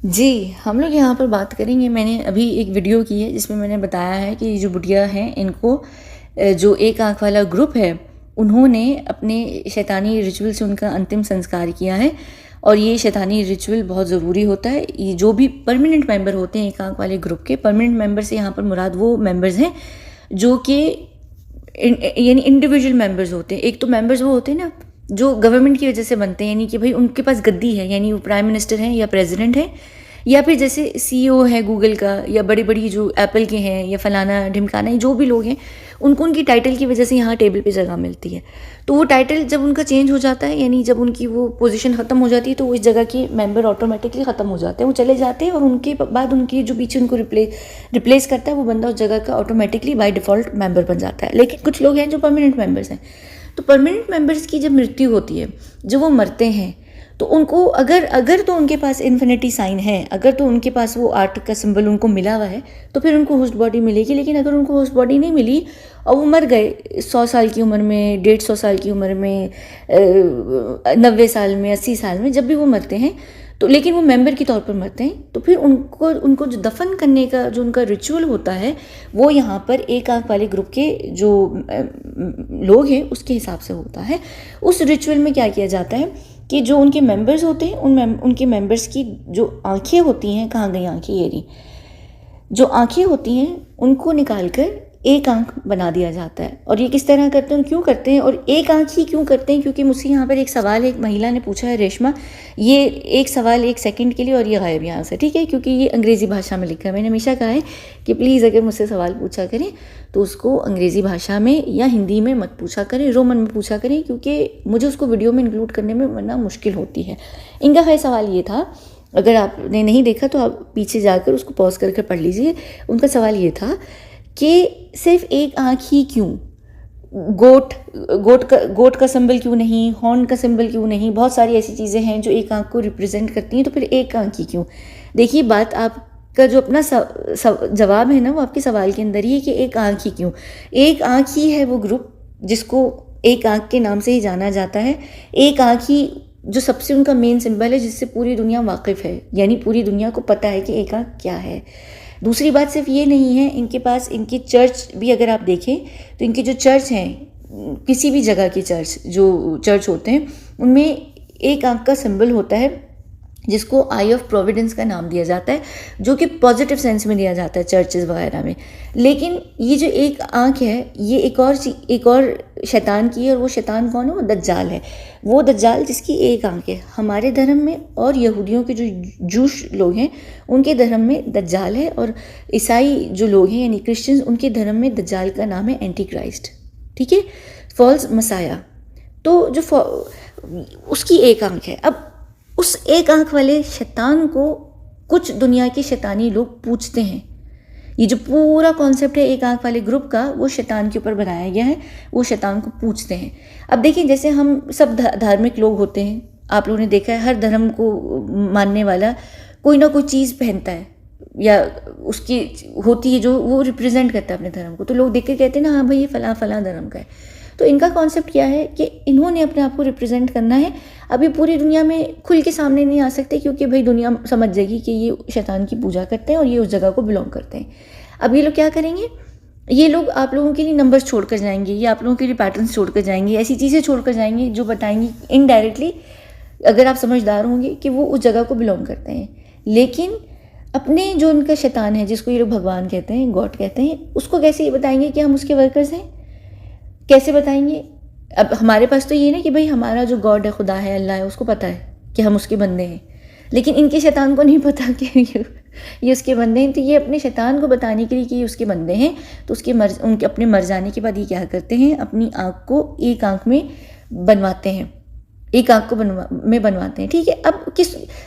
जी, हम लोग यहाँ पर बात करेंगे। मैंने अभी एक वीडियो की है जिसमें मैंने बताया है कि जो बुढ़िया हैं इनको जो एक आँख वाला ग्रुप है, उन्होंने अपने शैतानी रिचुअल से उनका अंतिम संस्कार किया है। और ये शैतानी रिचुअल बहुत ज़रूरी होता है। ये जो भी परमानेंट मेंबर होते हैं एक आँख वाले ग्रुप के, परमानेंट मेंबर से यहाँ पर मुराद वो मेंबर्स हैं जो कि यानी इंडिविजुअल मेंबर्स होते हैं। एक तो मेंबर्स वो होते हैं ना जो गवर्नमेंट की वजह से बनते हैं, यानी कि भाई उनके पास गद्दी है, यानी वो प्राइम मिनिस्टर हैं या प्रेसिडेंट है, या फिर जैसे सीईओ है गूगल का, या बड़ी बड़ी जो एप्पल के हैं, या फलाना ढिमकाना, जो भी लोग हैं उनको उनकी टाइटल की वजह से यहाँ टेबल पे जगह मिलती है। तो वो टाइटल जब उनका चेंज हो जाता है, यानी जब उनकी वो पोजीशन ख़त्म हो जाती है, तो वो इस जगह के मेंबर ऑटोमेटिकली ख़त्म हो जाते हैं, वो चले जाते हैं। और उनके बाद उनकी जो पीछे उनको रिप्लेस करता है वो बंदा उस जगह का ऑटोमेटिकली बाय डिफ़ॉल्ट मेंबर बन जाता है। लेकिन कुछ लोग हैं जो परमानेंट मेंबर्स हैं, तो परमानेंट मेंबर्स की जब मृत्यु होती है, जब वो मरते हैं, तो उनको अगर तो उनके पास इन्फिनिटी साइन है, अगर तो उनके पास वो आर्ट का सिंबल उनको मिला हुआ है, तो फिर उनको होस्ट बॉडी मिलेगी। लेकिन अगर उनको होस्ट बॉडी नहीं मिली और वो मर गए 100 साल की उम्र में, 150 साल की उम्र में, 90 साल में, 80 साल में, जब भी वो मरते हैं, तो लेकिन वो मेंबर के तौर पर मरते हैं, तो फिर उनको जो दफन करने का जो उनका रिचुअल होता है, वो यहाँ पर एक आँख वाले ग्रुप के जो लोग हैं उसके हिसाब से होता है। उस रिचुअल में क्या किया जाता है कि जो उनके मेंबर्स होते हैं उनके मेंबर्स की जो आँखें होती हैं, कहाँ गई आँखें, ये रही, जो आँखें होती हैं उनको निकाल कर एक आँख बना दिया जाता है। और ये किस तरह करते हैं, क्यों करते हैं, और एक आँख ही क्यों करते हैं? क्योंकि मुझसे यहाँ पर एक सवाल एक महिला ने पूछा है, रेशमा, ये एक सवाल 1 सेकंड के लिए और ये गायब यहाँ से, ठीक है, क्योंकि ये अंग्रेज़ी भाषा में लिखा है। मैंने हमेशा कहा है कि प्लीज़ अगर मुझसे सवाल पूछा करें तो उसको अंग्रेज़ी भाषा में या हिंदी में मत पूछा करें, रोमन में पूछा करें, क्योंकि मुझे उसको वीडियो में इंक्लूड करने में वरना मुश्किल होती है। इनका खैर सवाल ये था, अगर आपने नहीं देखा तो आप पीछे जाकर उसको पॉज करके पढ़ लीजिए। उनका सवाल ये था कि सिर्फ एक आँख ही क्यों, गोट का सिंबल क्यों नहीं, हॉर्न का सिंबल क्यों नहीं, बहुत सारी ऐसी चीज़ें हैं जो एक आँख को रिप्रेजेंट करती हैं, तो फिर एक आँख ही क्यों? देखिए, बात आपका जो अपना जवाब है ना, वो आपके सवाल के अंदर ही है कि एक आँख ही क्यों। एक आँख ही है वो ग्रुप जिसको एक आँख के नाम से ही जाना जाता है। एक आँख ही जो सबसे उनका मेन सिंबल है, जिससे पूरी दुनिया वाकिफ़ है, यानी पूरी दुनिया को पता है कि एक आँख क्या है। दूसरी बात सिर्फ ये नहीं है, इनके पास इनकी चर्च भी अगर आप देखें तो इनके जो चर्च हैं, किसी भी जगह के जो चर्च होते हैं, उनमें एक आँख का सिंबल होता है जिसको आई ऑफ प्रोविडेंस का नाम दिया जाता है, जो कि पॉजिटिव सेंस में दिया जाता है चर्चेस वगैरह में। लेकिन ये जो एक आँख है, ये एक और शैतान की है, और वो शैतान कौन है? वो दज्जाल है। वो दज्जाल जिसकी एक आँख है। हमारे धर्म में और यहूदियों के जो जूश लोग हैं उनके धर्म में दज्जाल है, और ईसाई जो लोग हैं यानी क्रिश्चियंस, उनके धर्म में दज्जाल का नाम है एंटी क्राइस्ट, ठीक है, फॉल्स मसाया। तो जो उसकी एक आँख है। अब उस एक आँख वाले शैतान को कुछ दुनिया के शैतानी लोग पूजते हैं। ये जो पूरा कॉन्सेप्ट है एक आँख वाले ग्रुप का, वो शैतान के ऊपर बनाया गया है, वो शैतान को पूजते हैं। अब देखिए, जैसे हम सब धार्मिक लोग होते हैं, आप लोगों ने देखा है हर धर्म को मानने वाला कोई ना कोई चीज़ पहनता है या उसकी होती है जो वो रिप्रेजेंट करता है अपने धर्म को, तो लोग देख के कहते हैं ना, हाँ भाई ये फलां धर्म का है। तो इनका कॉन्सेप्ट क्या है कि इन्होंने अपने आप को रिप्रेजेंट करना है। अभी पूरी दुनिया में खुल के सामने नहीं आ सकते, क्योंकि भाई दुनिया समझ जाएगी कि ये शैतान की पूजा करते हैं और ये उस जगह को बिलोंग करते हैं। अब ये लोग क्या करेंगे? ये लोग आप लोगों के लिए नंबर्स छोड़ कर जाएंगे, ये आप लोगों के लिए पैटर्न्स छोड़ कर जाएंगे, ऐसी चीज़ें छोड़ कर जाएंगे जो बताएंगी इनडायरेक्टली, अगर आप समझदार होंगे, कि वो उस जगह को बिलोंग करते हैं। लेकिन अपने जो उनका शैतान है, जिसको ये लोग भगवान कहते हैं, गॉड कहते हैं, उसको कैसे ये बताएंगे कि हम उसके वर्कर्स हैं? कैसे बताएंगे? अब हमारे पास तो ये ना कि भाई हमारा जो गॉड है, खुदा है, अल्लाह है, उसको पता है कि हम उसके बंदे हैं, लेकिन इनके शैतान को नहीं पता कि ये उसके बंदे हैं। तो ये अपने शैतान को बताने के लिए कि ये उसके बंदे हैं, तो उनके अपने मर जाने के बाद ये क्या करते हैं, अपनी आँख को एक आँख में बनवाते हैं, एक आँख को बनवाते हैं, ठीक है। अब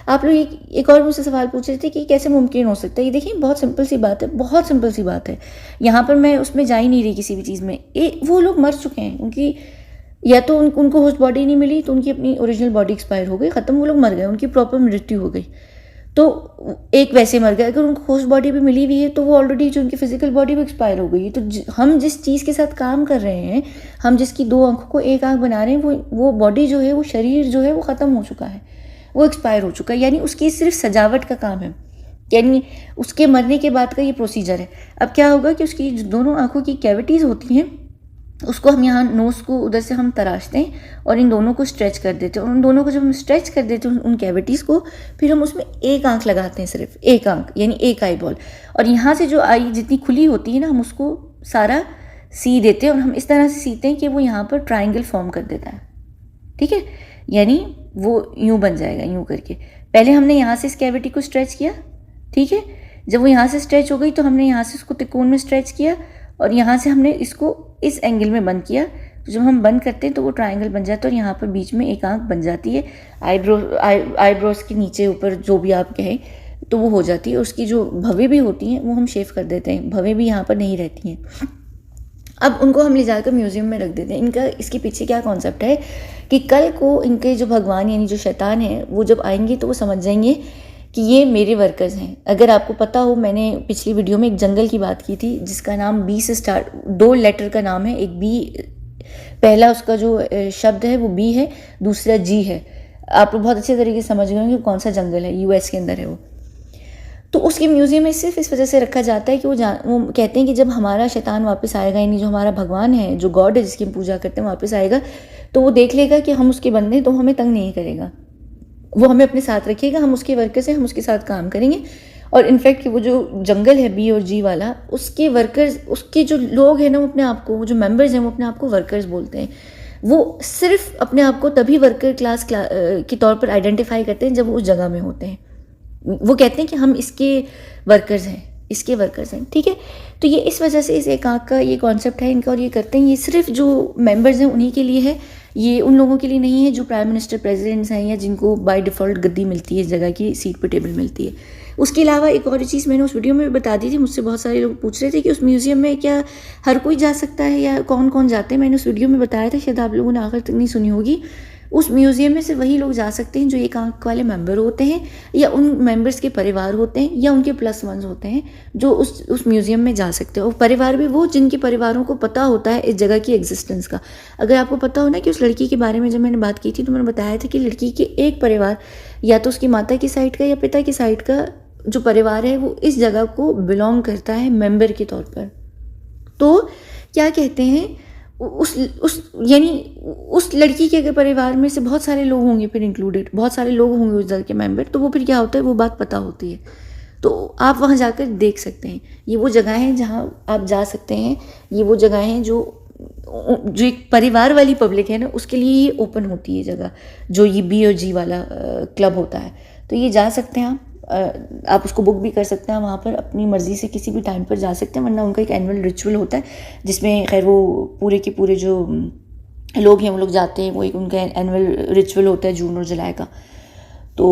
आप लोग एक और मुझसे सवाल पूछ रहे थे कि कैसे मुमकिन हो सकता है। ये देखिए, बहुत सिंपल सी बात है, बहुत सिंपल सी बात है। यहाँ पर मैं उसमें जा ही नहीं रही किसी भी चीज़ में। वो लोग मर चुके हैं, उनकी या तो उनको होस्ट बॉडी नहीं मिली, तो उनकी अपनी ओरिजिनल बॉडी एक्सपायर हो गई, ख़त्म, वो लोग मर गए, उनकी प्रॉपर मृत्यु हो गई। तो एक वैसे मर गए। अगर उनको होस्ट बॉडी भी मिली हुई है तो वो ऑलरेडी जो उनकी फिजिकल बॉडी भी एक्सपायर हो गई है। तो हम जिस चीज़ के साथ काम कर रहे हैं, हम जिसकी 2 आंखों को एक आंख बना रहे हैं, वो बॉडी जो है, वो शरीर जो है, वो ख़त्म हो चुका है, वो एक्सपायर हो चुका है, यानी उसकी सिर्फ सजावट का काम है, यानी उसके मरने के बाद का ये प्रोसीजर है। अब क्या होगा कि उसकी जो दोनों आँखों की कैविटीज़ होती हैं उसको हम यहाँ नोज़ को उधर से हम तराशते हैं और इन दोनों को स्ट्रेच कर देते हैं, और उन दोनों को जब हम स्ट्रेच कर देते हैं उन कैविटीज़ को, फिर हम उसमें एक आँख लगाते हैं, सिर्फ एक आँख यानी एक आई बॉल, और यहाँ से जो आई जितनी खुली होती है ना हम उसको सारा सी देते हैं, और हम इस तरह से सीते हैं कि वो यहाँ पर ट्राइंगल फॉर्म कर देता है। ठीक है, यानी वो यूँ बन जाएगा, यूँ करके। पहले हमने यहाँ से इस कैविटी को स्ट्रेच किया, ठीक है, जब वो यहाँ से स्ट्रेच हो गई तो हमने यहाँ से उसको त्रिकोण में स्ट्रेच किया, और यहाँ से हमने इसको इस एंगल में बंद किया। तो जब हम बंद करते हैं तो वो ट्रायंगल बन जाता है, और यहाँ पर बीच में एक आँख बन जाती है, आईब्रोज के नीचे ऊपर जो भी आप कहें तो वो हो जाती है। उसकी जो भवें भी होती हैं वो हम शेव कर देते हैं, भवें भी यहाँ पर नहीं रहती हैं। अब उनको हम ले जाकर म्यूज़ियम में रख देते हैं। इनका इसके पीछे क्या कॉन्सेप्ट है कि कल को इनके जो भगवान यानी जो शैतान है वो जब आएंगे तो वो समझ जाएंगे कि ये मेरे वर्कर्स हैं। अगर आपको पता हो, मैंने पिछली वीडियो में एक जंगल की बात की थी जिसका नाम बी से स्टार्ट, 2 लेटर का नाम है, एक बी, पहला उसका जो शब्द है वो बी है, दूसरा जी है। आप लोग बहुत अच्छे तरीके से समझ गए होंगे कौन सा जंगल है, यूएस के अंदर है वो। तो उसके म्यूज़ियम में सिर्फ इस वजह से रखा जाता है कि वो कहते हैं कि जब हमारा शैतान वापस आएगा, यानी जो हमारा भगवान है, जो गॉड है जिसकी हम पूजा करते हैं, वापस आएगा तो वो देख लेगा कि हम उसके बंदे, तो हमें तंग नहीं करेगा, वो हमें अपने साथ रखिएगा, हम उसके वर्कर्स हैं, हम उसके साथ काम करेंगे। और इनफैक्ट वो जो जंगल है बी और जी वाला, उसके वर्कर्स, उसके जो लोग हैं ना वो अपने आप को, वो जो मेंबर्स हैं वो अपने आप को वर्कर्स बोलते हैं। वो सिर्फ अपने आप को तभी वर्कर क्लास के तौर पर आइडेंटिफाई करते हैं जब वो उस जगह में होते हैं। वो कहते हैं कि हम इसके वर्कर्स हैं, इसके वर्कर्स हैं, ठीक है। तो ये इस वजह से इस एक आँख का ये कॉन्सेप्ट है इनका, और ये करते हैं, ये सिर्फ जो मेंबर्स हैं उन्हीं के लिए है, ये उन लोगों के लिए नहीं है जो प्राइम मिनिस्टर, प्रेसिडेंट्स हैं, या जिनको बाय डिफ़ॉल्ट गद्दी मिलती है, इस जगह की सीट पर टेबल मिलती है। उसके अलावा एक और चीज़ मैंने उस वीडियो में भी बता दी थी, मुझसे बहुत सारे लोग पूछ रहे थे कि उस म्यूज़ियम में क्या हर कोई जा सकता है या कौन कौन जाते हैं। मैंने उस वीडियो में बताया था, शायद आप लोगों ने आखिर तक नहीं सुनी होगी। उस म्यूज़ियम में से वही लोग जा सकते हैं जो एक आँख वाले मेंबर होते हैं, या उन मेंबर्स के परिवार होते हैं, या उनके +1 होते हैं जो उस म्यूज़ियम में जा सकते हैं। और परिवार भी वो जिनके परिवारों को पता होता है इस जगह की एग्जिस्टेंस का। अगर आपको पता हो ना कि उस लड़की के बारे में जब मैंने बात की थी तो मैंने बताया था कि लड़की के एक परिवार, या तो उसकी माता की साइड का या पिता की साइड का जो परिवार है वो इस जगह को बिलोंग करता है मेंबर के तौर पर। तो क्या कहते हैं, यानी उस लड़की के अगर परिवार में से बहुत सारे लोग होंगे फिर इंक्लूडेड, बहुत सारे लोग होंगे उस दल के मेंबर, तो वो फिर क्या होता है, वो बात पता होती है। तो आप वहाँ जाकर देख सकते हैं। ये वो जगह हैं जहाँ आप जा सकते हैं, ये वो जगह हैं जो एक परिवार वाली पब्लिक है ना उसके लिए ये ओपन होती है जगह, जो ये बी और जी वाला क्लब होता है। तो ये जा सकते हैं आप उसको बुक भी कर सकते हैं, वहाँ पर अपनी मर्ज़ी से किसी भी टाइम पर जा सकते हैं। वरना उनका एक एनुअल रिचुअल होता है जिसमें खैर वो पूरे के पूरे जो लोग हैं वो लोग जाते हैं, वो एक उनका एनुअल रिचुअल होता है जून और जुलाई का। तो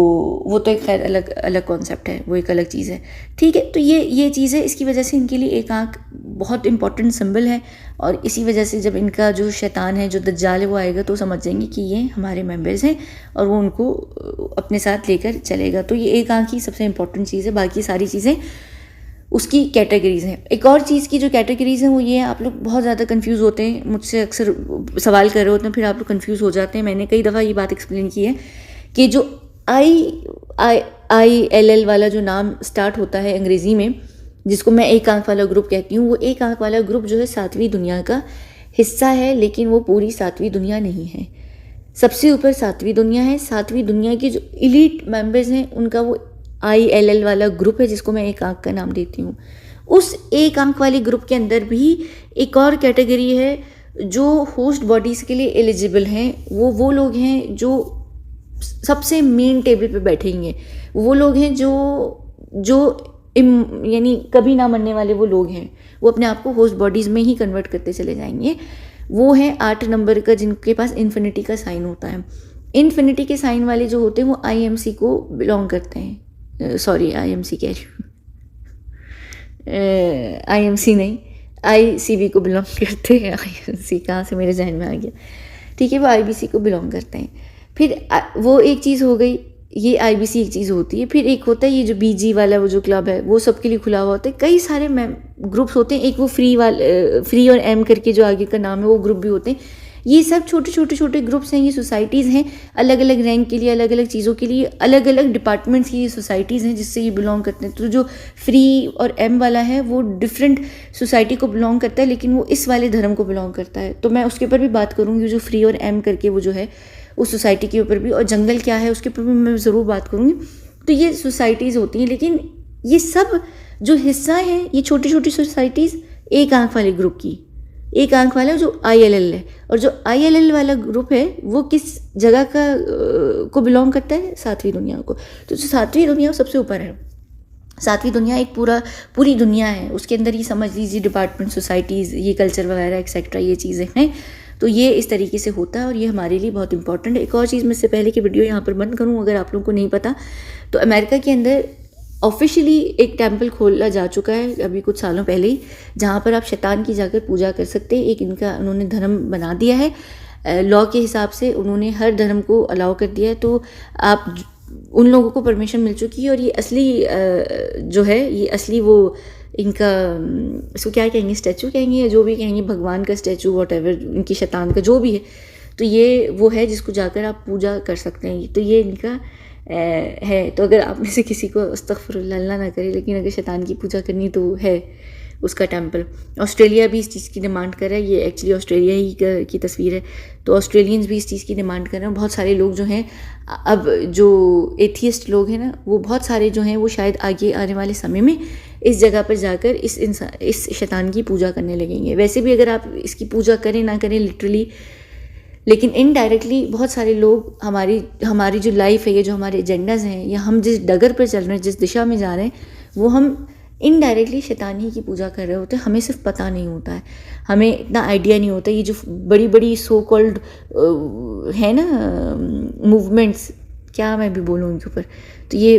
वो तो एक खैर अलग अलग कॉन्सेप्ट है, वो एक अलग चीज़ है, ठीक है। तो ये चीज़ है, इसकी वजह से इनके लिए एक आँख बहुत इंपॉर्टेंट सिंबल है, और इसी वजह से जब इनका जो शैतान है, जो दज्जाल है, वो आएगा तो समझ जाएंगे कि ये हमारे मेंबर्स हैं और वो उनको अपने साथ लेकर चलेगा। तो ये एक आँख ही सबसे इंपॉर्टेंट चीज़ है, बाकी सारी चीज़ें उसकी कैटेगरीज़ हैं। एक और चीज़ की जो कैटेगरीज़ हैं वो ये है, आप लोग बहुत ज़्यादा कंफ्यूज होते हैं, मुझसे अक्सर सवाल कर रहे होते हैं, फिर आप लोग कंफ्यूज हो जाते हैं। मैंने कई दफ़ा ये बात एक्सप्लेन की है कि जो IILL वाला जो नाम स्टार्ट होता है अंग्रेज़ी में, जिसको मैं एक आँख वाला ग्रुप कहती हूँ, वो एक आँख वाला ग्रुप जो है 7वीं दुनिया का हिस्सा है, लेकिन वो पूरी 7वीं दुनिया नहीं है। सबसे ऊपर 7वीं दुनिया है, 7वीं दुनिया के जो एलीट मेंबर्स हैं उनका वो ILL वाला ग्रुप है, जिसको मैं एक आँख का नाम देती हूँ। उस एक आँख वाले ग्रुप के अंदर भी एक और कैटेगरी है जो होस्ट बॉडीज़ के लिए एलिजिबल हैं। वो लोग हैं जो सबसे मेन टेबल पे बैठेंगे, वो लोग हैं जो यानी कभी ना मरने वाले वो लोग हैं, वो अपने आप को होस्ट बॉडीज़ में ही कन्वर्ट करते चले जाएंगे। वो हैं 8 नंबर का, जिनके पास इन्फिनिटी का साइन होता है। इन्फिनिटी के साइन वाले जो होते हैं वो IMC को बिलोंग करते हैं, सॉरी IMC कह रही हूँ, IMC नहीं, ICB को बिलोंग करते हैं। IMC कहाँ से मेरे जहन में आ गया, ठीक है, वो IBC को बिलोंग करते हैं। फिर वो एक चीज़ हो गई, ये IBC एक चीज़ होती है। फिर एक होता है ये जो BG वाला वो जो क्लब है, वो सबके लिए खुला हुआ होता है। कई सारे ग्रुप्स होते हैं, एक वो फ्री और M करके जो आगे का नाम है वो ग्रुप भी होते हैं। ये सब छोटे ग्रुप्स हैं, ये सोसाइटीज़ हैं, अलग अलग रैंक के लिए, अलग अलग चीज़ों के लिए, अलग अलग डिपार्टमेंट्स की ये सोसाइटीज़ हैं जिससे ये बिलोंग करते हैं। तो जो फ्री और एम वाला है वो डिफरेंट सोसाइटी को बिलोंग करता है, लेकिन वो इस वाले धर्म को बिलोंग करता है। तो मैं उसके ऊपर भी बात करूँगी, जो फ्री और एम करके वो जो है उस सोसाइटी के ऊपर भी, और जंगल क्या है उसके ऊपर भी मैं ज़रूर बात करूँगी। तो ये सोसाइटीज़ होती हैं, लेकिन ये सब जो हिस्सा हैं ये छोटी छोटी सोसाइटीज़ एक आंख वाले ग्रुप की, एक आंख वाला जो ILL है, और जो ILL वाला ग्रुप है वो किस जगह का को बिलोंग करता है, सातवीं दुनिया को। तो जो सातवीं दुनिया सबसे ऊपर है, सातवीं दुनिया एक पूरी दुनिया है, उसके अंदर ये समझ लीजिए डिपार्टमेंट, सोसाइटीज़, ये कल्चर वगैरह एक्सेट्रा ये चीज़ें हैं। तो ये इस तरीके से होता है और ये हमारे लिए बहुत इंपॉर्टेंट है। एक और चीज़ मैं इससे पहले कि वीडियो यहाँ पर बंद करूँ, अगर आप लोगों को नहीं पता, तो अमेरिका के अंदर ऑफिशियली एक टेम्पल खोला जा चुका है अभी कुछ सालों पहले ही, जहाँ पर आप शैतान की जाकर पूजा कर सकते हैं। एक इनका उन्होंने धर्म बना दिया है, लॉ के हिसाब से उन्होंने हर धर्म को अलाउ कर दिया है। तो आप उन लोगों को परमिशन मिल चुकी है, और ये असली जो है, ये असली वो इनका इसको क्या कहेंगे, स्टैचू कहेंगे या जो भी कहेंगे, भगवान का स्टैचू, वॉटएवर, इनकी शैतान का जो भी है, तो ये वो है जिसको जाकर आप पूजा कर सकते हैं। तो ये इनका है। तो अगर आप में से किसी को अस्तगफिरुल्लाह, अल्लाह ना करे, लेकिन अगर शैतान की पूजा करनी तो है उसका टेम्पल। ऑस्ट्रेलिया भी इस चीज़ की डिमांड कर रहा है, ये एक्चुअली ऑस्ट्रेलिया ही की तस्वीर है। तो ऑस्ट्रेलियंस भी इस चीज़ की डिमांड कर रहे हैं। बहुत सारे लोग जो हैं, अब जो एथियस्ट लोग हैं ना, वो बहुत सारे जो हैं वो शायद आगे आने वाले समय में इस जगह पर जाकर इस शैतान की पूजा करने लगेंगे। वैसे भी अगर आप इसकी पूजा करें ना करें लिटरली, लेकिन इनडायरेक्टली बहुत सारे लोग हमारी जो लाइफ है, ये जो हमारे एजेंडाज हैं, या हम जिस डगर पर चल रहे हैं, जिस दिशा में जा रहे हैं, वो हम इनडायरेक्टली शैतान ही की पूजा कर रहे होते हैं। हमें सिर्फ पता नहीं होता है, हमें इतना आइडिया नहीं होता। ये जो बड़ी बड़ी सो कॉल्ड है ना मूवमेंट्स, क्या मैं भी बोलूँ उनके ऊपर, तो ये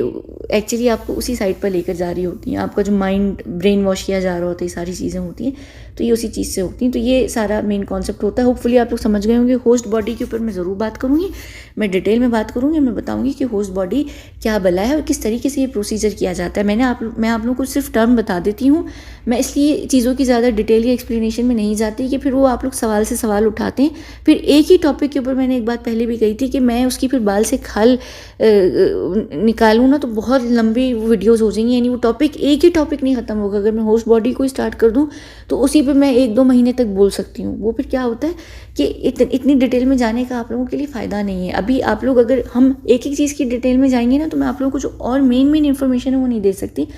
एक्चुअली आपको उसी साइड पर लेकर जा रही होती हैं। आपका जो माइंड ब्रेन वॉश किया जा रहा होता है, ये सारी चीज़ें होती हैं, तो ये उसी चीज़ से होती हैं। तो ये सारा मेन कॉन्सेप्ट होता है। होपफुली आप लोग समझ गए होंगे। होस्ट बॉडी के ऊपर मैं ज़रूर बात करूँगी, मैं डिटेल में बात करूँगी, मैं बताऊँगी कि होस्ट बॉडी क्या भला है और किस तरीके से ये प्रोसीजर किया जाता है। मैं आप लोगों को सिर्फ टर्म बता देती हूँ, मैं इसलिए चीज़ों की ज़्यादा डिटेल या एक्सप्लेनेशन में नहीं जाती कि फिर वो आप लोग सवाल से सवाल उठाते हैं। फिर एक ही टॉपिक के ऊपर मैंने एक बात पहले भी कही थी कि मैं उसकी फिर बाल से खाल निकालूँ ना तो बहुत लंबी वीडियोस हो जाएंगी, यानी वो टॉपिक, एक ही टॉपिक नहीं ख़त्म होगा। अगर मैं होस्ट बॉडी को स्टार्ट कर दूँ तो उसी पे मैं 1-2 महीने तक बोल सकती हूँ। वो फिर क्या होता है कि इतनी डिटेल में जाने का आप लोगों के लिए फ़ायदा नहीं है। अभी आप लोग, अगर हम एक एक चीज़ की डिटेल में जाएंगे ना, तो मैं आप लोगों को जो और मेन इन्फॉर्मेशन है वो नहीं दे सकती।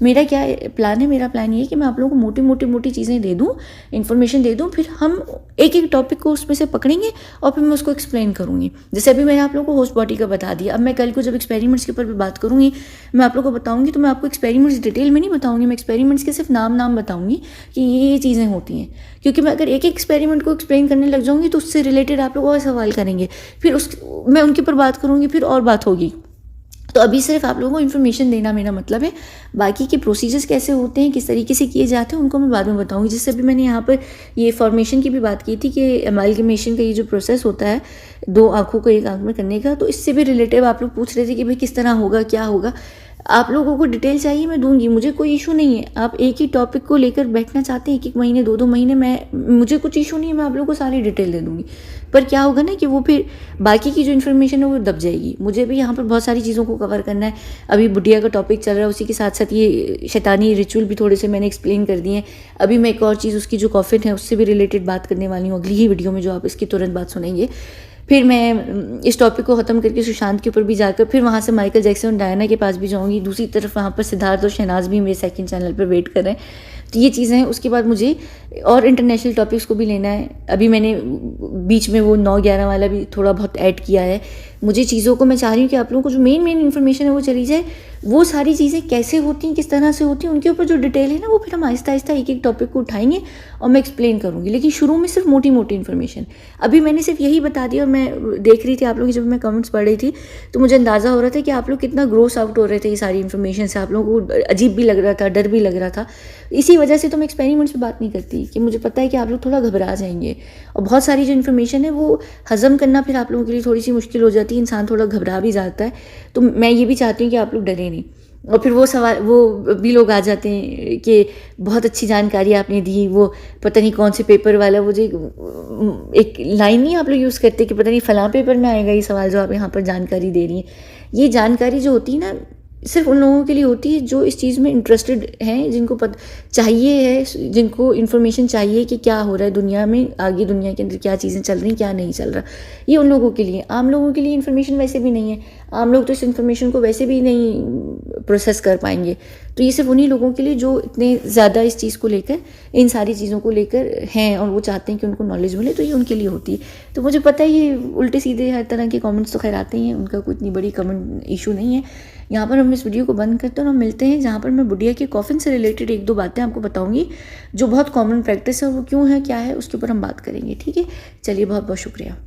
मेरा क्या प्लान है, मेरा प्लान ये है कि मैं आप लोगों को मोटी चीज़ें दे दूँ, इन्फॉर्मेशन दे दूँ, फिर हम एक एक टॉपिक को उसमें से पकड़ेंगे और फिर मैं उसको एक्सप्लेन करूँगी। जैसे अभी मैंने आप लोगों को होस्ट बॉडी का बता दिया, अब मैं कल को जब एक्सपेरिमेंट्स के ऊपर भी बात करूँगी, मैं आप लोगों को बताऊँगी, तो मैं आपको एक्सपेरिमेंट्स डिटेल में नहीं बताऊँगी, मैं एक्सपेरिमेंट्स के सिर्फ नाम बताऊँगी कि ये चीज़ें होती हैं। क्योंकि मैं अगर एक एक एक्सपेरिमेंट को एक्सप्लेन करने लग जाऊँगी तो उससे रिलेटेड आप लोग और सवाल करेंगे, फिर मैं उनके ऊपर बात करूँगी, फिर और बात होगी। तो अभी सिर्फ आप लोगों को इन्फॉर्मेशन देना मेरा मतलब है। बाकी के प्रोसीजर्स कैसे होते हैं, किस तरीके से किए जाते हैं, उनको मैं बाद में बताऊंगी। जिससे अभी मैंने यहाँ पर ये फॉर्मेशन की भी बात की थी कि एमालगमेशन का ये जो प्रोसेस होता है 2 आँखों को 1 आँख में करने का, तो इससे भी रिलेटिव आप लोग पूछ रहे थे कि भाई किस तरह होगा, क्या होगा। आप लोगों को डिटेल चाहिए, मैं दूंगी, मुझे कोई इशू नहीं है। आप एक ही टॉपिक को लेकर बैठना चाहते हैं 1-1 महीने 2-2 महीने, मुझे कुछ इशू नहीं है, मैं आप लोगों को सारी डिटेल दे दूंगी। पर क्या होगा ना कि वो फिर बाकी की जो इन्फॉर्मेशन है वो दब जाएगी। मुझे भी यहाँ पर बहुत सारी चीज़ों को कवर करना है। अभी बुढ़िया का टॉपिक चल रहा है, उसी के साथ साथ ये शैतानी रिचुअल भी थोड़े से मैंने एक्सप्लेन कर दिए हैं। अभी मैं एक और चीज़, उसकी जो कॉफिन है उससे भी रिलेटेड बात करने वाली हूँ अगली ही वीडियो में, जो आप इसकी तुरंत बात सुनेंगे। फिर मैं इस टॉपिक को ख़त्म करके सुशांत के ऊपर भी जाकर फिर वहाँ से माइकल जैक्सन और डायना के पास भी जाऊँगी। दूसरी तरफ वहाँ पर सिद्धार्थ और शहनाज भी मेरे सेकंड चैनल पर वेट कर रहे हैं। तो ये चीज़ें हैं। उसके बाद मुझे और इंटरनेशनल टॉपिक्स को भी लेना है। अभी मैंने बीच में वो 9-11 वाला भी थोड़ा बहुत ऐड किया है। मुझे चीज़ों को, मैं चाह रही हूँ कि आप लोगों को जो मेन इन्फॉर्मेशन है वो चली जाए। वो सारी चीज़ें कैसे होती हैं, किस तरह से होती हैं, उनके ऊपर जो डिटेल है ना, वो फिर हम आहिस्ता आहिस्ता एक एक टॉपिक को उठाएंगे और मैं एक्सप्लेन करूँगी। लेकिन शुरू में सिर्फ मोटी इन्फॉर्मेशन। अभी मैंने सिर्फ यही बता दिया। और मैं देख रही थी आप लोग की, जब मैं कमेंट्स पढ़ रही थी तो मुझे अंदाज़ा हो रहा था कि आप लोग कितना ग्रोस आउट हो रहे थे ये सारी इन्फॉर्मेशन से। आप लोगों को अजीब भी लग रहा था, डर भी लग रहा था। इसी वजह से तो मैं एक्सपेरिमेंट्स पे बात नहीं करती, कि मुझे पता है कि आप लोग थोड़ा घबरा जाएंगे और बहुत सारी जो इन्फॉर्मेशन है वो हज़म करना फिर आप लोगों के लिए थोड़ी सी मुश्किल हो जाती है। इंसान थोड़ा घबरा भी जाता है। तो मैं ये भी चाहती हूँ कि आप लोग डरें नहीं। और फिर वो भी लोग आ जाते हैं कि बहुत अच्छी जानकारी आपने दी, वो पता नहीं कौन से पेपर वाला, वो जो एक लाइन नहीं आप लोग यूज़ करते कि पता नहीं फलां पेपर में आएगा ये सवाल जो आप यहाँ पर जानकारी दे रही हैं। ये जानकारी जो होती है ना, सिर्फ उन लोगों के लिए होती है जो इस चीज़ में इंटरेस्टेड हैं, जिनको चाहिए है, जिनको इन्फॉर्मेशन चाहिए कि क्या हो रहा है दुनिया में, आगे दुनिया के अंदर क्या चीज़ें चल रही, क्या नहीं चल रहा। ये उन लोगों के लिए, आम लोगों के लिए इन्फॉर्मेशन वैसे भी नहीं है, आम लोग तो इस इन्फॉर्मेशन को वैसे भी नहीं प्रोसेस कर पाएंगे। तो ये सिर्फ उन्हीं लोगों के लिए जो इतने ज़्यादा इस चीज़ को लेकर, इन सारी चीज़ों को लेकर हैं और वो चाहते हैं कि उनको नॉलेज मिले, तो ये उनके लिए होती है। तो मुझे पता है ये उल्टे सीधे हर तरह के कमेंट्स तो खैर आते ही हैं, उनका कोई इतनी बड़ी कमेंट इशू नहीं है। यहाँ पर हम इस वीडियो को बंद करते हैं और हम मिलते हैं जहाँ पर मैं बुढ़िया के कॉफिन से रिलेटेड 1-2 बातें आपको बताऊँगी जो बहुत कॉमन प्रैक्टिस है, वो क्यों है, क्या है, उसके ऊपर हम बात करेंगे। ठीक है, चलिए, बहुत बहुत शुक्रिया।